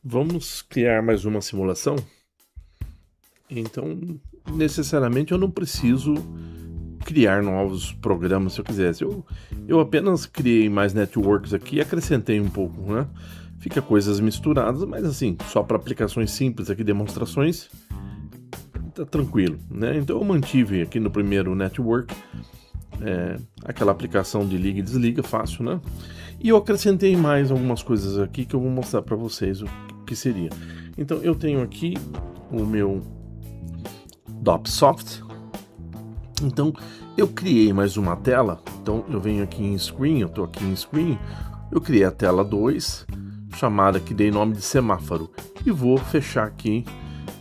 Vamos criar mais uma simulação? Então, necessariamente eu não preciso criar novos programas se eu quisesse. Eu apenas criei mais networks aqui e acrescentei um pouco, né? Fica coisas misturadas, mas assim, só para aplicações simples aqui, demonstrações, tá tranquilo, né? Então eu mantive aqui no primeiro network aquela aplicação de liga e desliga, fácil, né? E eu acrescentei mais algumas coisas aqui que eu vou mostrar para vocês o que seria. Então eu tenho aqui o meu Dopsoft. Então eu criei mais uma tela. Então eu venho aqui em Screen, eu estou aqui em Screen, eu criei a tela 2, chamada que dei nome de semáforo, e vou fechar aqui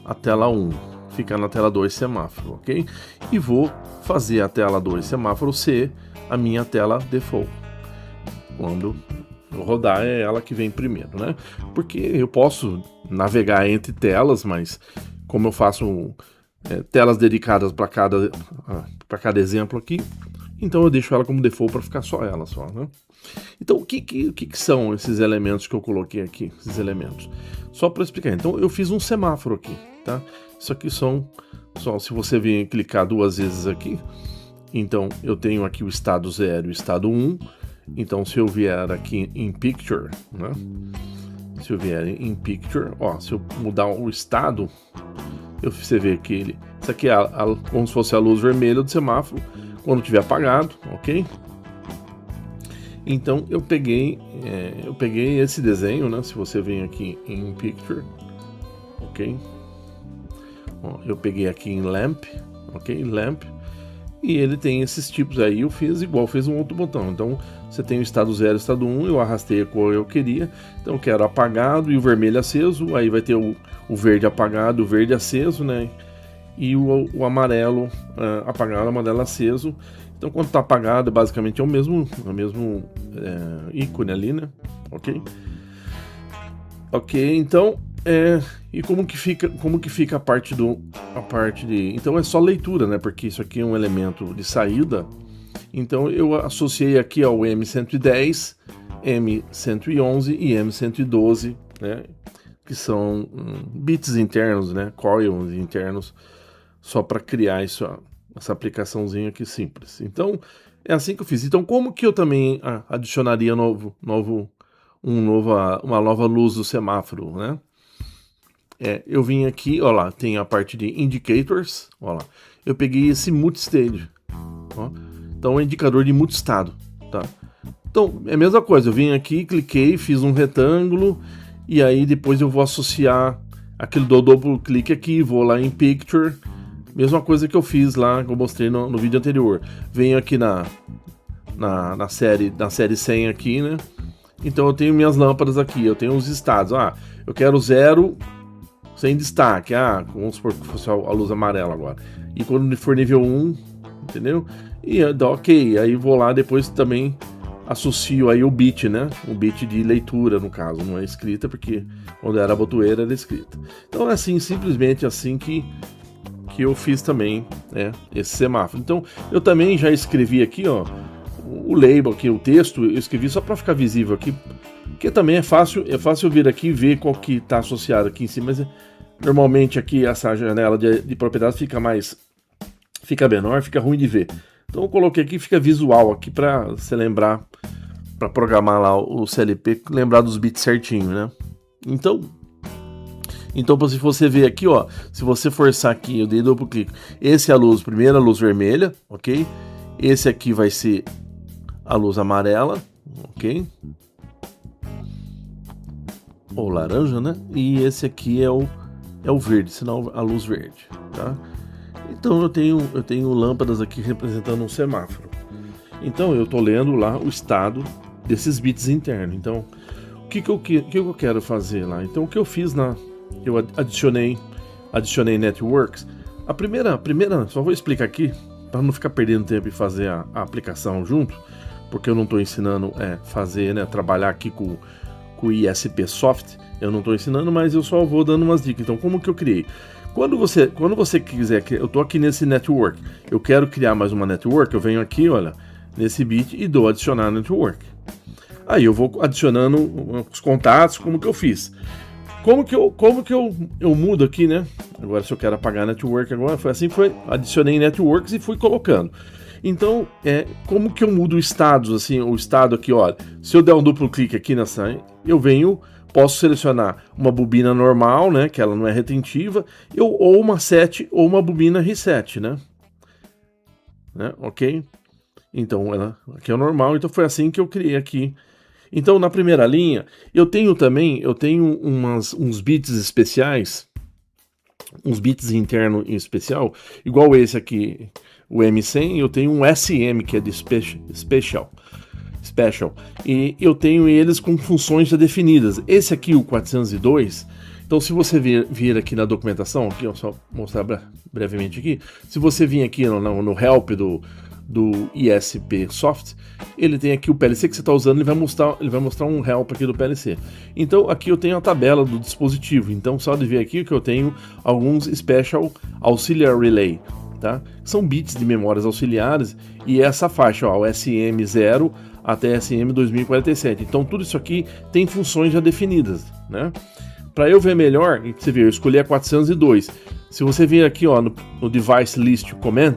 a tela 1, ficar na tela 2 semáforo, ok? E vou fazer a tela 2 semáforo ser a minha tela default. Quando eu rodar é ela que vem primeiro, né? Porque eu posso navegar entre telas, mas como eu faço telas dedicadas para cada exemplo aqui, então eu deixo ela como default para ficar só ela, né? Então o que são esses elementos que eu coloquei aqui? Esses elementos, só para explicar. Então eu fiz um semáforo aqui, tá? Isso aqui são só, se você vir clicar duas vezes aqui, então eu tenho aqui o estado 0 e o estado 1. Então se eu vier aqui em Picture, né? Se eu vier em Picture, ó, se eu mudar o estado, você vê que isso aqui é como se fosse a luz vermelha do semáforo quando estiver apagado, ok? Então eu peguei esse desenho, né? Se você vem aqui em Picture, ok? Ó, eu peguei aqui em Lamp, ok? Lamp. E ele tem esses tipos aí, eu fiz igual, fez um outro botão. Então você tem o estado 0 e o estado 1, eu arrastei a cor eu queria. Então eu quero apagado e o vermelho aceso, aí vai ter o verde apagado, o verde aceso, né? E o amarelo apagado, o amarelo aceso. Então quando está apagado, basicamente é o mesmo ícone ali, né? Ok? Ok, então e como que fica a parte de... Então é só leitura, né? Porque isso aqui é um elemento de saída. Então eu associei aqui ao M110, M111 e M112, né? Que são bits internos, né? Coils internos, só para criar essa aplicaçãozinha aqui simples. Então é assim que eu fiz. Então como que eu também adicionaria uma nova luz do semáforo, né? Eu vim aqui, ó lá, tem a parte de indicators, ó lá. Eu peguei esse multistage, ó. Então é um indicador de multistado, tá? Então é a mesma coisa, eu vim aqui, cliquei, fiz um retângulo e aí depois eu vou associar aquele do duplo clique aqui, vou lá em Picture, mesma coisa que eu fiz lá, que eu mostrei no vídeo anterior. Venho aqui na série 100 aqui, né? Então eu tenho minhas lâmpadas aqui, eu tenho os estados. Eu quero 0 sem destaque. Vamos supor que fosse a luz amarela agora. E quando for nível 1, entendeu? E ok, aí vou lá depois também associo aí o bit, né? O bit de leitura, no caso, não é escrita, porque quando era botoeira era escrita. Então é assim, simplesmente assim que eu fiz também, né, esse semáforo. Então eu também já escrevi aqui, ó, o label aqui, o texto, eu escrevi só para ficar visível aqui, porque também é fácil eu vir aqui e ver qual que está associado aqui em cima, mas normalmente aqui essa janela de propriedade fica menor, fica ruim de ver. Então eu coloquei aqui, fica visual aqui para você lembrar, para programar lá o CLP, lembrar dos bits certinho, né? Então se você ver aqui, ó, se você forçar aqui, eu dei duplo clique, esse é a luz, primeira luz vermelha, ok? Esse aqui vai ser a luz amarela, ok? Ou laranja, né? E esse aqui é o verde, sinal a luz verde, tá? Então eu tenho lâmpadas aqui representando um semáforo. Então eu tô lendo lá o estado desses bits internos. Então o que eu quero fazer lá? Então o que eu fiz eu adicionei networks. A primeira, só vou explicar aqui para não ficar perdendo tempo e fazer a aplicação junto, porque eu não estou ensinando fazer, né, trabalhar aqui com o ISP Soft, eu não estou ensinando, mas eu só vou dando umas dicas. Então como que eu criei? Quando você quiser, eu estou aqui nesse network, eu quero criar mais uma network, eu venho aqui, olha, nesse bit e dou adicionar network. Aí eu vou adicionando os contatos, como que eu fiz. como que eu mudo aqui, né? Agora, se eu quero apagar network agora, foi assim que foi, adicionei networks e fui colocando. Então, como que eu mudo status, assim, o estado aqui, olha, se eu der um duplo clique aqui nessa, eu posso selecionar uma bobina normal, né, que ela não é retentiva, ou uma set, ou uma bobina reset, né? Ok? Então, aqui é o normal, então foi assim que eu criei aqui. Então, na primeira linha, eu tenho uns bits especiais, uns bits internos em especial, igual esse aqui, o M100, eu tenho um SM, que é de Special. E eu tenho eles com funções já definidas. Esse aqui, o 402, então se você vir aqui na documentação, aqui, eu só mostrar brevemente aqui, se você vir aqui no help do ISP Soft, ele tem aqui o PLC que você está usando, ele vai mostrar um help aqui do PLC. Então aqui eu tenho a tabela do dispositivo, então só de ver aqui que eu tenho alguns Special Auxiliary Relay, tá? São bits de memórias auxiliares, e essa faixa, ó, o SM0 até SM2047, então tudo isso aqui tem funções já definidas, né? Para eu ver melhor, você vê, eu escolhi a 402, se você vir aqui, ó, no Device List Comment,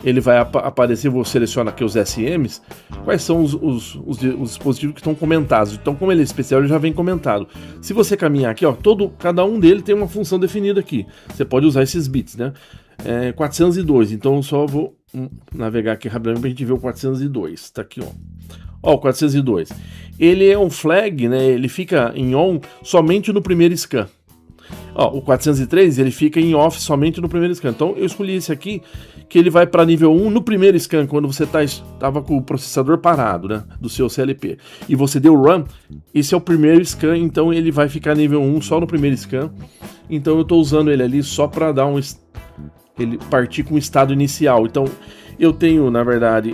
ele vai aparecer, vou selecionar aqui os SMs, quais são os dispositivos que estão comentados. Então, como ele é especial, ele já vem comentado. Se você caminhar aqui, ó, cada um dele tem uma função definida aqui. Você pode usar esses bits, né? 402, então eu só vou navegar aqui rapidamente para a gente ver o 402. Tá aqui, ó. Ó, o 402. Ele é um flag, né? Ele fica em on somente no primeiro scan. Ó, o 403 ele fica em off somente no primeiro scan. Então eu escolhi esse aqui, que ele vai para nível 1 no primeiro scan, quando você estava com o processador parado, né, do seu CLP. E você deu run, esse é o primeiro scan, então ele vai ficar nível 1 só no primeiro scan. Então eu estou usando ele ali só para dar ele partir com o estado inicial. Então eu tenho, na verdade,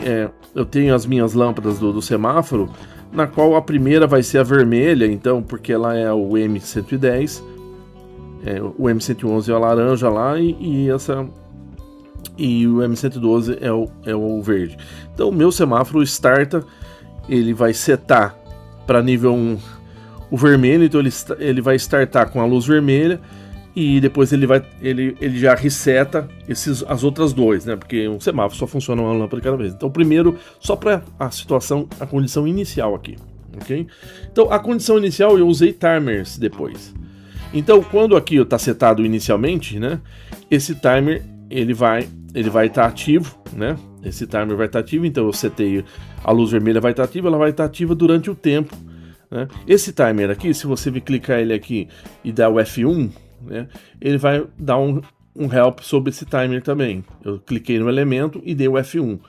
eu tenho as minhas lâmpadas do semáforo, na qual a primeira vai ser a vermelha, então, porque ela é o M110. O M111 é a laranja lá e o M112 é o verde. Então o meu semáforo starta, ele vai setar para nível 1 o vermelho, então ele vai startar com a luz vermelha e depois ele já reseta as outras duas, né? Porque um semáforo só funciona uma lâmpada cada vez. Então primeiro, só para a condição inicial aqui, ok? Então a condição inicial eu usei timers depois. Então, quando aqui está setado inicialmente, né, esse timer ele vai estar ativo, né? Esse timer vai estar ativo, então eu setei a luz vermelha vai estar ativa, ela vai estar ativa durante o tempo, né? Esse timer aqui, se você clicar ele aqui e dar o F1, né, ele vai dar um help sobre esse timer também. Eu cliquei no elemento e dei o F1.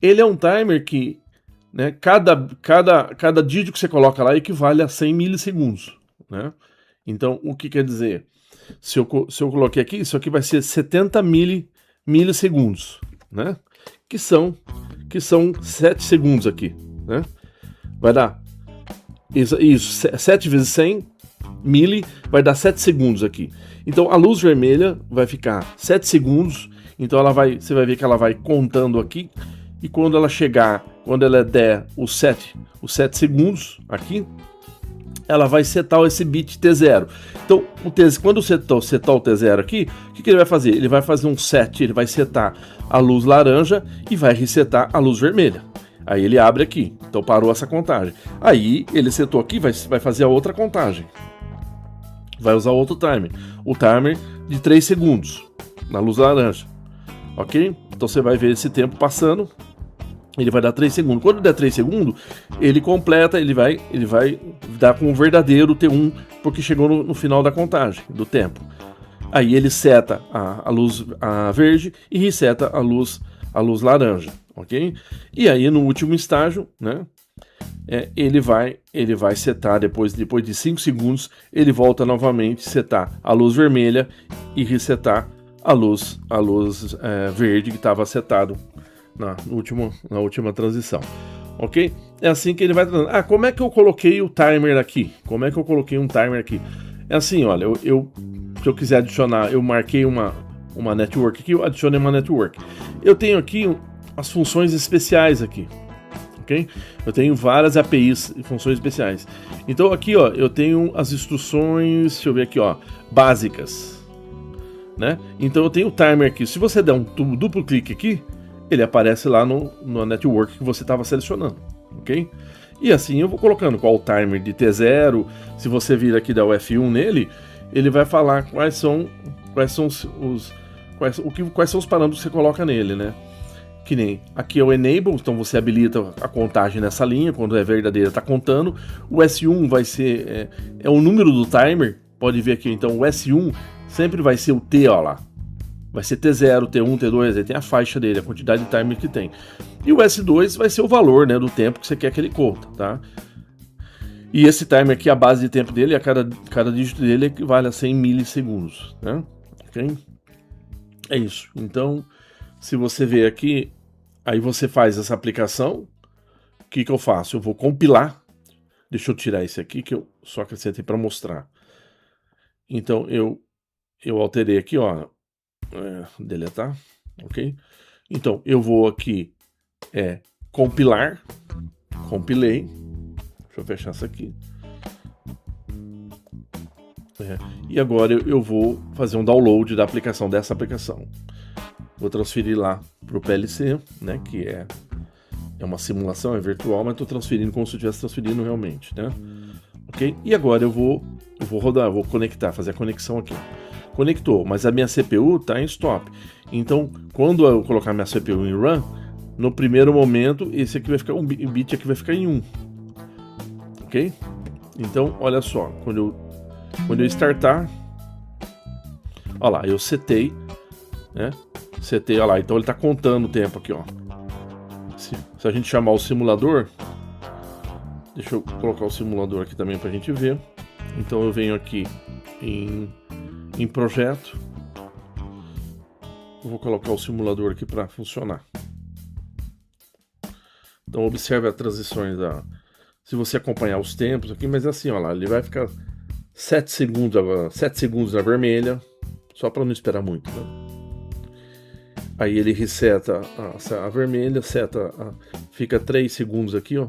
Ele é um timer que, né, cada dígito que você coloca lá equivale a 100 milissegundos, né? Então, o que quer dizer? Se eu coloquei aqui, isso aqui vai ser 70 milissegundos, né? Que são 7 segundos aqui, né? Vai dar isso 7 vezes 100 mili vai dar 7 segundos aqui. Então, a luz vermelha vai ficar 7 segundos. Então, você vai ver que ela vai contando aqui. E quando ela der os 7 segundos aqui, ela vai setar esse bit T0. Então, quando setar o T0 aqui, o que ele vai fazer? Ele vai fazer um set, ele vai setar a luz laranja e vai resetar a luz vermelha. Aí ele abre aqui, então parou essa contagem. Aí ele setou aqui, vai fazer a outra contagem. Vai usar outro timer. O timer de 3 segundos, na luz laranja. Ok? Então você vai ver esse tempo passando. Ele vai dar 3 segundos. Quando der 3 segundos, ele completa, ele vai dar com o verdadeiro T1, porque chegou no final da contagem, do tempo. Aí ele seta a luz verde e reseta a luz laranja, ok? E aí no último estágio, né, ele vai setar, depois de 5 segundos, ele volta novamente setar a luz vermelha e resetar a luz verde que estava setado na última transição, ok? É assim que ele vai tratando. Como é que eu coloquei o timer aqui? Como é que eu coloquei um timer aqui? É assim, olha, se eu quiser adicionar, eu marquei uma network aqui, eu adicionei uma network. Eu tenho aqui as funções especiais aqui, ok? Eu tenho várias APIs e funções especiais. Então aqui, ó, eu tenho as instruções, deixa eu ver aqui, ó, básicas, né? Então eu tenho o timer aqui. Se você der um duplo clique aqui, ele aparece lá no network que você estava selecionando, ok? E assim eu vou colocando qual o timer de T0. Se você vir aqui dar o F1 nele, ele vai falar quais são os parâmetros que você coloca nele, né? Que nem aqui é o enable, então você habilita a contagem nessa linha, quando é verdadeira está contando. O S1 vai ser o número do timer, pode ver aqui, então o S1 sempre vai ser o T, ó lá. Vai ser T0, T1, T2, aí tem a faixa dele, a quantidade de timer que tem. E o S2 vai ser o valor, né, do tempo que você quer que ele conta, tá? E esse timer aqui, a base de tempo dele, cada dígito dele equivale a 100 milissegundos, né? Ok? É isso. Então, se você ver aqui, aí você faz essa aplicação. O que eu faço? Eu vou compilar. Deixa eu tirar esse aqui, que eu só acrescentei para mostrar. Então, eu alterei aqui, ó. Deletar, ok? Então, eu vou aqui, compilar. Compilei. Deixa eu fechar isso aqui. E agora eu vou fazer um download da aplicação, dessa aplicação. Vou transferir lá para o PLC, né, que é uma simulação, é virtual, mas estou transferindo como se eu estivesse transferindo realmente, né? Ok? E agora eu vou rodar, vou conectar, fazer a conexão aqui. Conectou, mas a minha CPU está em stop. Então, quando eu colocar minha CPU em run, no primeiro momento, esse aqui vai ficar o bit aqui vai ficar em 1. Ok? Então, olha só, quando eu startar, olha lá, eu setei, né? Setei, olha lá, então ele está contando o tempo aqui, ó. Se a gente chamar o simulador, deixa eu colocar o simulador aqui também para a gente ver. Então eu venho aqui em projeto, eu vou colocar o simulador aqui para funcionar. Então observe as transições se você acompanhar os tempos aqui, mas assim, olha lá, ele vai ficar 7 segundos agora, 7 segundos na vermelha, só para não esperar muito, né? Aí ele reseta a vermelha, fica 3 segundos aqui, ó.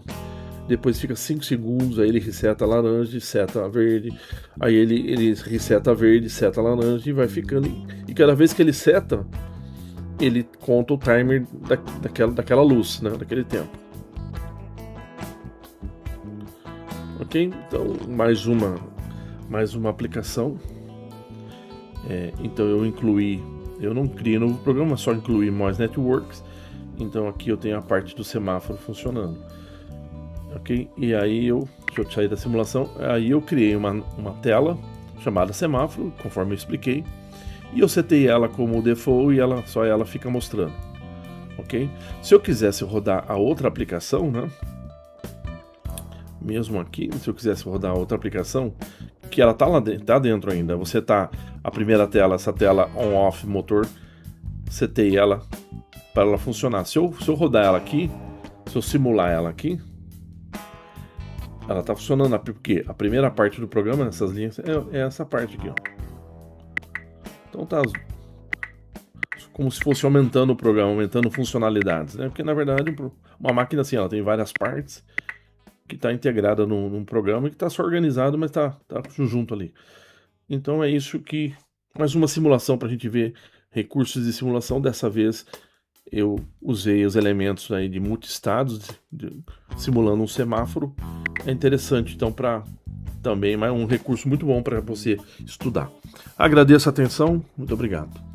Depois fica 5 segundos, aí ele reseta a laranja, seta a verde. Aí ele reseta a verde, seta a laranja e vai ficando. E cada vez que ele seta, ele conta o timer daquela luz, né? Daquele tempo. Ok? Então, mais uma aplicação. Então eu não criei novo programa, só incluí mais networks. Então aqui eu tenho a parte do semáforo funcionando. Ok? E aí deixa eu sair da simulação. Aí eu criei uma tela chamada semáforo, conforme eu expliquei. E eu setei ela como default e só ela fica mostrando. Ok? Se eu quisesse rodar a outra aplicação, né? Mesmo aqui, se eu quisesse rodar a outra aplicação, que ela tá dentro ainda. Você a primeira tela, essa tela on-off motor, setei ela para ela funcionar. Se eu rodar ela aqui, se eu simular ela aqui, ela tá funcionando, porque a primeira parte do programa, nessas linhas, é essa parte aqui, ó. Então tá como se fosse aumentando o programa, aumentando funcionalidades, né? Porque na verdade uma máquina assim, ela tem várias partes que está integrada num programa e que está só organizado, mas tá junto ali. Então é isso que mais uma simulação para a gente ver recursos de simulação. Dessa vez eu usei os elementos aí de multiestados, simulando um semáforo. É interessante, então, para também um recurso muito bom para você estudar. Agradeço a atenção, muito obrigado.